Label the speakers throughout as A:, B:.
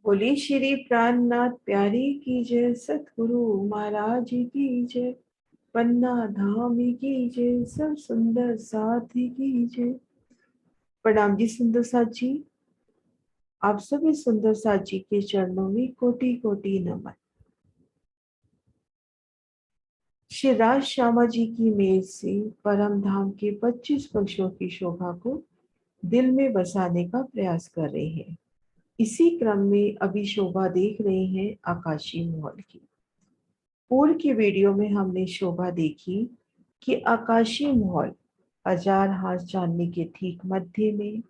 A: बोली श्री प्राणनाथ प्यारी की जय, सतगुरु महाराज की जय, पन्ना धाम की जय, सब सुंदर साथी की जय। प्रणाम जी सुंदर साथ जी। आप सभी सुंदर साथ जी के चरणों में कोटि कोटि नमन। श्री राज श्यामा जी की मेल से परम धाम के 25 पक्षों की शोभा को दिल में बसाने का प्रयास कर रहे हैं। इसी क्रम में अभी शोभा देख रहे हैं आकाशीय महल की। पूर्व की वीडियो में हमने शोभा देखी कि आकाशीय महल हजार हाथ चांदनी के ठीक मध्य में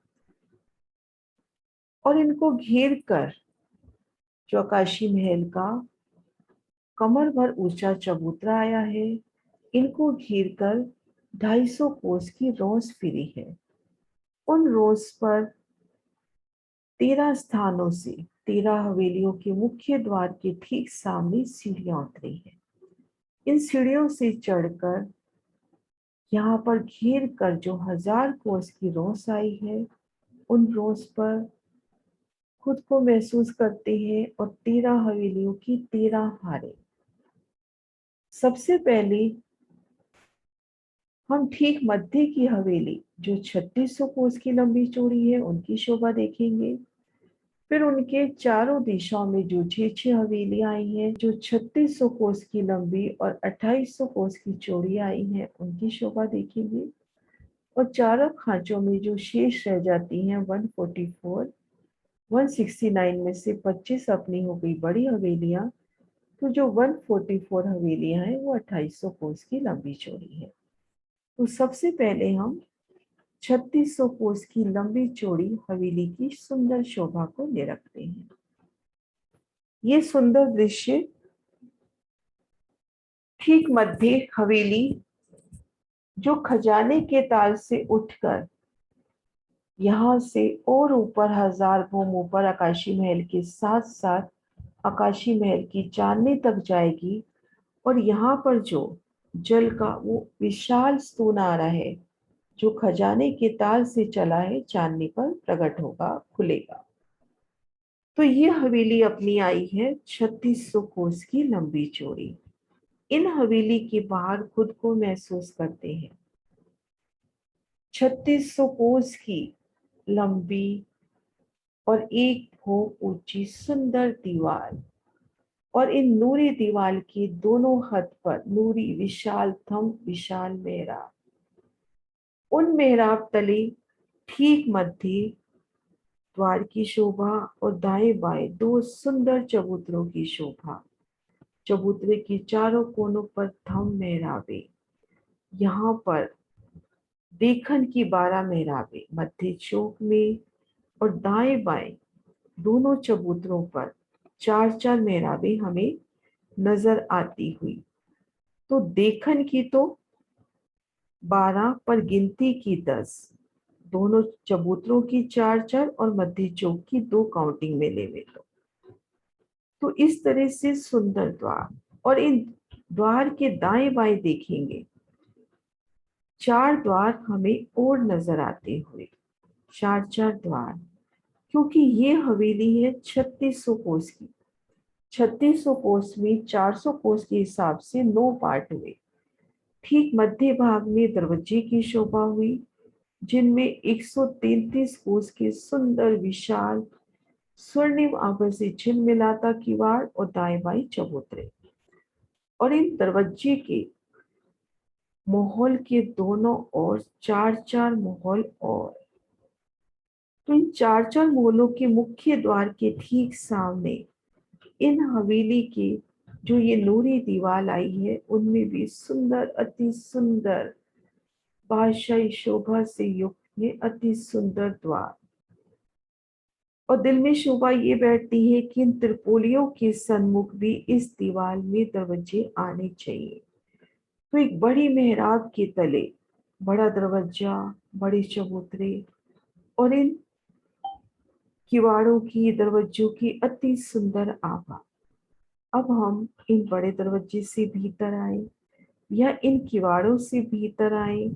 A: और इनको घेर कर जो आकाशीय महल का कमर भर ऊंचा चबूतरा आया है, इनको घेर कर 250 कोस की रोस फिरी है। उन रोस पर 13 स्थानों से 13 हवेलियों के मुख्य द्वार के ठीक सामने सीढ़ियां उतरी है। इन सीढ़ियों से चढ़कर यहाँ पर घेर कर जो 1000 कोस की रोस आई है, उन रोस पर खुद को महसूस करते हैं और 13 हवेलियों की 13 हारें। सबसे पहले हम ठीक मध्य की हवेली जो 3600 कोस की लंबी चौड़ी है, उनकी शोभा देखेंगे। फिर उनके चारों दिशाओं में जो 6 हवेलियां आई हैं, जो 3600 कोस की लंबी और 2800 कोस की चौड़ी आई हैं, उनकी शोभा देखेंगे। और चारों खांचों में जो शेष रह जाती हैं 144 169 में से 25 अपनी हो गई बड़ी हवेलियां, तो जो 144 हवेलियां हैं वो 2800 कोस की लंबी चौड़ी है। तो सबसे पहले हम 3600 कोस की लंबी चौड़ी हवेली की सुंदर शोभा को निरखते हैं। ये सुंदर दृश्य ठीक मध्य हवेली जो खजाने के ताल से उठकर यहाँ से और ऊपर 1000 भूम ऊपर आकाशी महल के साथ साथ आकाशी महल की चांदनी तक जाएगी। और यहाँ पर जो जल का वो विशाल स्तून आ रहा है, जो खजाने के ताल से चला है, चांदनी पर प्रकट होगा, खुलेगा। तो ये हवेली अपनी आई है 3600 कोस की लंबी चौड़ी। इन हवेली के बाहर खुद को महसूस करते हैं 3600 कोस की लंबी और 1 फुट ऊंची सुंदर दीवार, और इन नूरी दीवार के दोनों हद पर नूरी विशाल थंब, विशाल मेहराब। उन मेहराब तले ठीक मध्य द्वार की शोभा और दाएं बाएं 2 सुंदर चबूतरों की शोभा। चबूतरे के चारों कोनों पर थंब मेहराबे। यहाँ पर देखन की 12 मेहराबे मध्य चौक में, और दाएं बाएं दोनों चबूतरों पर 4-4 मेहराबे हमें नजर आती हुई। तो देखन की तो 12 पर गिनती की 10, दोनों चबूतरों की 4-4 और मध्य चौक की 2 काउंटिंग में ले तो इस तरह से सुंदर द्वार। और इन द्वार के दाएं बाएं देखेंगे 4 द्वार हमें और नजर आते हुए, 4-4 द्वार, क्योंकि ये हवेली है 3600 कोस की। 3600 कोस में 400 कोस के हिसाब से 9 पार्ट हुए। ठीक मध्य भाग में दरवाजे की शोभा हुई, जिनमें 133 कोस के सुंदर विशाल स्वर्णिम आभा से झिलमिलाता किवाड़ और दाएं बाएं चबूतरे। और इन दरवाजे के माहौल के दोनों ओर 4-4 माहौल, और तो इन 4-4 माहौलों के मुख्य द्वार के ठीक सामने इन हवेली की जो ये नूरी दीवार आई है, उनमें भी सुंदर, अति सुंदर बादशाही शोभा से युक्त ये अति सुंदर द्वार। और दिल में शोभा ये बैठती है कि इन त्रिपोलियों के सन्मुख भी इस दीवार में दरवाजे आने चाहिए। तो एक बड़ी मेहराब के तले बड़ा दरवाजा, बड़े चबूतरे, और इन किवाड़ों की, दरवाजों की अति सुंदर आभा। अब हम इन बड़े दरवाजे से भीतर आए या इन किवाड़ों से भीतर आए,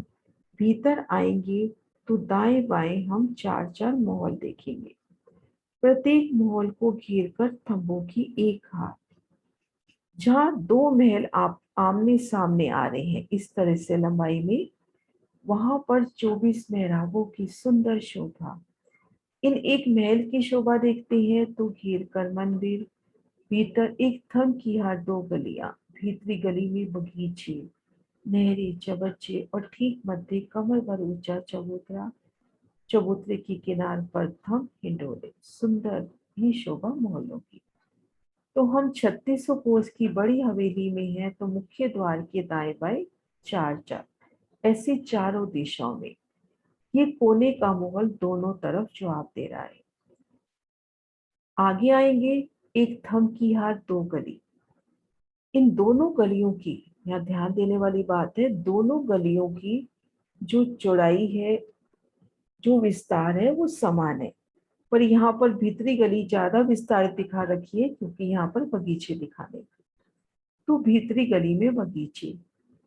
A: भीतर आएंगे तो दाएं बाएं हम 4-4 महल देखेंगे। प्रत्येक महल को घेर कर थंबों की एक हाथ, जहां दो महल आप आमने सामने आ रहे हैं इस तरह से लंबाई में, वहां पर 24 मेहराबों की सुंदर शोभा। इन एक महल की शोभा देखते हैं तो घेर कर मंदिर, भीतर एक थम की हार दो गलियां, भीतरी गली में बगीचे, नहरें, चबच्चे और ठीक मध्य कमर भर ऊंचा चबूतरा, चबूतरे की किनार पर थम हिंडोले, सुंदर ही शोभा मोहल्लों की। तो हम 3600 कोस की बड़ी हवेली में हैं, तो मुख्य द्वार के दाएं बाएं चार चार, ऐसे चारों दिशाओं में ये कोने का महल दोनों तरफ जवाब दे रहा है। आगे आएंगे, एक थम की हार दो गली, इन दोनों गलियों की, यहाँ ध्यान देने वाली बात है, दोनों गलियों की जो चौड़ाई है, जो विस्तार है वो समान है, पर यहाँ पर भीतरी गली ज्यादा विस्तारित दिखा रखी है क्योंकि यहाँ पर बगीचे दिखाने। तो भीतरी गली में बगीचे,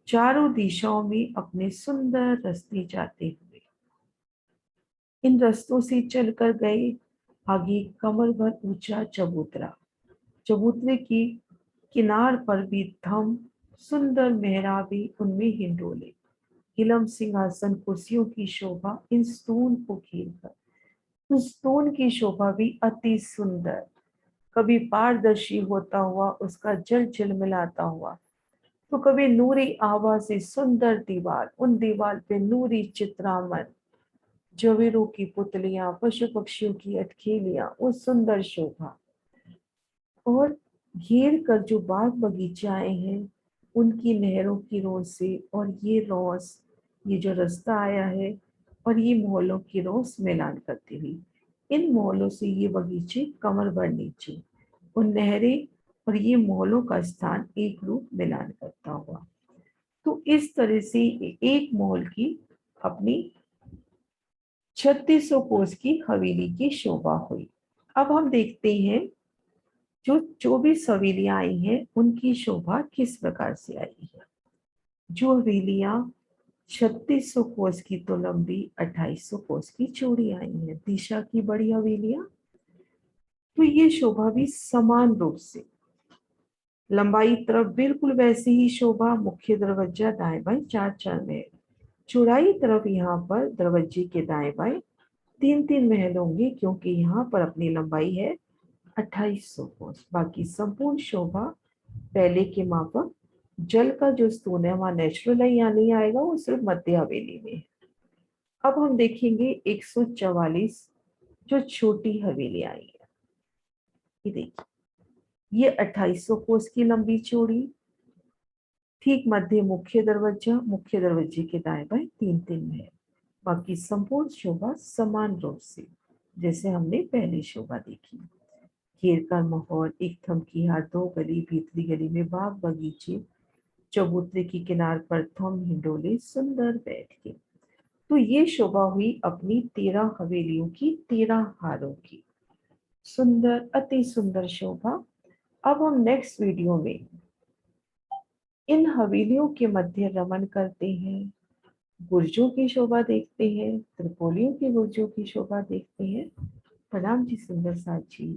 A: चारों दिशाओं में अपने सुंदर रास्ते जाते हुए, इन रास्तों से चलकर गए। आगे कमर भर ऊंचा चबूतरा, चबूतरे की किनार पर भी थम, सुंदर मेहराबी, उनमें हिंडोले, इलम सिंहासन, कुर्सियों की शोभा इन स्तून को घेर कर। उस स्तून की शोभा भी अति सुंदर, कभी पारदर्शी होता हुआ उसका जल झिलमिलाता हुआ, तो कभी नूरी आभा से सुंदर दीवार, उन दीवार पे नूरी चित्रामन, जवेरों की पुतलियां, पशु पक्षियों की अटखेलियां, उस सुंदर शोभा। और घेर कर जो बाग बगीचे आए हैं उनकी नहरों की रोज से, और ये रोस, ये जो रास्ता आया है और ये मोहल्लों की रोस मिलान करती हुई, इन मोहल्लों से ये बगीचे कमर भर नीचे, उन नहरें और ये मोहल्लों का स्थान एक रूप मिलान करता हुआ। तो इस तरह से एक मोहल की अपनी 3600 कोस की हवेली की शोभा हुई। अब हम देखते हैं जो 24 हवेलियां आई हैं उनकी शोभा किस प्रकार से आई है। जो हवेलियां 3600 कोस की तो लंबी, 2800 कोस की चौड़ी आई हैं, दिशा की बड़ी हवेलियां, तो ये शोभा भी समान रूप से, लंबाई तरफ बिल्कुल वैसे ही शोभा, मुख्य दरवाजा दाएं बाएं चार चार महल, चौड़ाई तरफ यहाँ पर दरवाजे के दाएं बाएं तीन तीन महल होंगे क्योंकि यहाँ पर अपनी लंबाई है 2800 कोस। बाकी संपूर्ण शोभा पहले के मापक, जल का जो स्तून है वहां नेचुरल है, यहाँ नहीं आएगा, वो सिर्फ मध्य हवेली में है। अब हम देखेंगे 144 जो छोटी हवेली आई है। ये देखिए, ये 2800 कोस की लंबी चौड़ी, ठीक मध्य मुख्य दरवाजा, मुख्य दरवाजे के दाएं बाएं तीन तीन महल, बाकी संपूर्ण शोभा समान रूप से जैसे हमने पहली शोभा देखी। घेर का माहौल, एक थम की हार दो गली, भीतरी गली में बाग बगीचे, चबूतरे की किनार पर थम हिंडोले सुंदर बैठ के। तो ये शोभा हुई अपनी 13 हवेलियों की, 13 हारों की, सुंदर, अति सुंदर शोभा। अब हम नेक्स्ट वीडियो में इन हवेलियों के मध्य रमन करते हैं, बुर्जों की शोभा देखते हैं, त्रिपोलियों के बुर्जों की शोभा देखते हैं। प्रणाम जी सुंदर साथ जी।